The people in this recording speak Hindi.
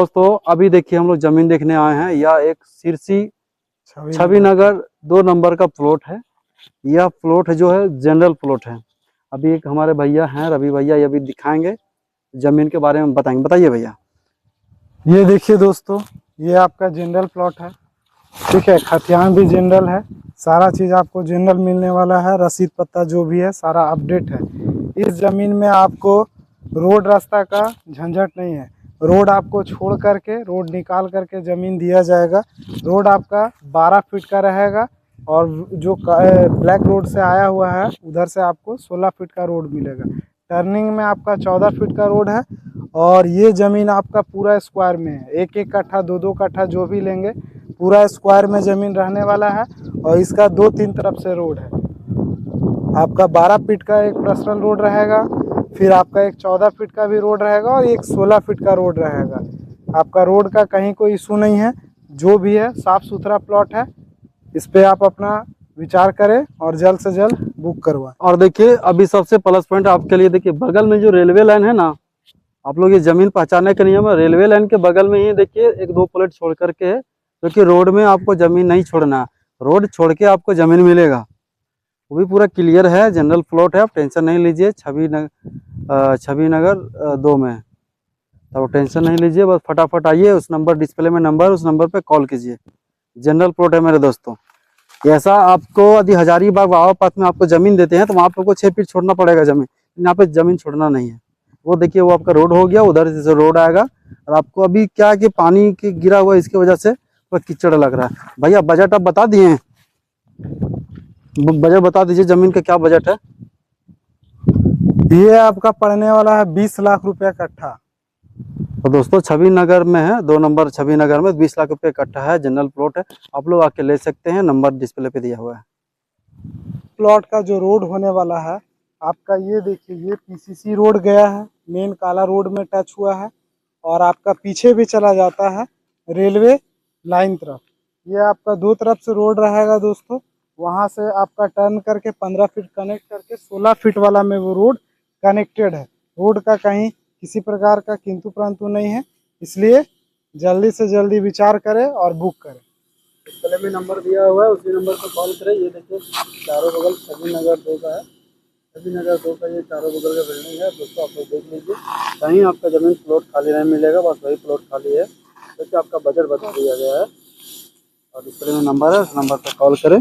दोस्तों अभी देखिए हम लोग जमीन देखने आए हैं। यह एक सिरसी छवि नगर 2 नंबर का प्लॉट है। यह प्लॉट जो है जनरल प्लॉट है। अभी एक हमारे भैया हैं रवि भैया, ये अभी दिखाएंगे जमीन के बारे में बताएंगे। बताइए भैया। ये देखिए दोस्तों, ये आपका जनरल प्लॉट है। ठीक है, खतियान भी जनरल है। सारा चीज़ आपको जनरल मिलने वाला है। रसीद पत्ता जो भी है सारा अपडेट है। इस ज़मीन में आपको रोड रास्ता का झंझट नहीं है। रोड आपको छोड़ करके, रोड निकाल करके ज़मीन दिया जाएगा। रोड आपका 12 फीट का रहेगा और जो ब्लैक रोड से आया हुआ है उधर से आपको 16 फीट का रोड मिलेगा। टर्निंग में आपका 14 फीट का रोड है। और ये ज़मीन आपका पूरा स्क्वायर में है। 1-1 कट्ठा 2-2 कट्ठा जो भी लेंगे पूरा स्क्वायर में ज़मीन रहने वाला है। और इसका 2-3 तरफ से रोड है। आपका 12 फीट का एक पर्सनल रोड रहेगा, फिर आपका एक 14 फीट का भी रोड रहेगा और एक 16 फीट का रोड रहेगा। आपका रोड का कहीं कोई इशू नहीं है। जो भी है साफ़ सुथरा प्लॉट है। इस पर आप अपना विचार करें और जल्द से जल्द बुक करवाएं। और देखिए अभी सबसे प्लस पॉइंट आपके लिए, देखिए बगल में जो रेलवे लाइन है ना, आप लोग ये जमीन पहचानने के नियम है। रेलवे लाइन के बगल में ही देखिए 1-2 प्लॉट छोड़ करके है, क्योंकि रोड में आपको जमीन नहीं छोड़ना। रोड छोड़ के आपको जमीन मिलेगा, वो भी पूरा क्लियर है। जनरल प्लॉट है, आप टेंशन नहीं लीजिए। छवि नगर 2 में, तो टेंशन नहीं लीजिए। बस फटाफट आइए, उस नंबर डिस्प्ले में नंबर, उस नंबर पे कॉल कीजिए। जनरल प्लॉट है मेरे दोस्तों। ऐसा आपको यदि हजारीबाग बाबापात में आपको जमीन देते हैं तो वहाँ पे आपको 6 फीट छोड़ना पड़ेगा जमीन। यहाँ पे जमीन छोड़ना नहीं है। वो देखिए वो आपका रोड हो गया, उधर से रोड आएगा। और आपको अभी क्या है कि पानी की गिरा हुआ, इसकी वजह से कीचड़ लग रहा है। भैया बजट आप बता दिए, बजट बता दीजिए जमीन का क्या बजट है। ये आपका पड़ने वाला है 20 लाख रुपया कट्ठा। तो दोस्तों छवि नगर में है, 2 नंबर छवि नगर में 20 लाख रुपये कट्ठा है। जनरल प्लॉट है, आप लोग आके ले सकते हैं। नंबर डिस्प्ले पे दिया हुआ है। प्लॉट का जो रोड होने वाला है आपका, ये देखिए, ये पीसीसी रोड गया है, मेन काला रोड में टच हुआ है। और आपका पीछे भी चला जाता है रेलवे लाइन तरफ। ये आपका 2 तरफ से रोड रहेगा दोस्तों। वहाँ से आपका टर्न करके 15 फीट कनेक्ट करके 16 फीट वाला में वो रोड कनेक्टेड है। रोड का कहीं किसी प्रकार का किंतु परंतु नहीं है। इसलिए जल्दी से जल्दी विचार करें और बुक करें। डिस्प्ले में नंबर दिया हुआ है, उसी नंबर पर कॉल करें। ये देखिए चारों बगल छवि नगर 2 का है। छवि नगर 2 का ये चारों बगल का बिल्डिंग है दोस्तों। आप लोग देख लीजिए, कहीं आपका जमीन प्लॉट खाली नहीं मिलेगा। बस वही प्लॉट खाली है, क्योंकि आपका बजट बता दिया गया है। और डिस्प्ले में नंबर है, उस नंबर पर कॉल करें।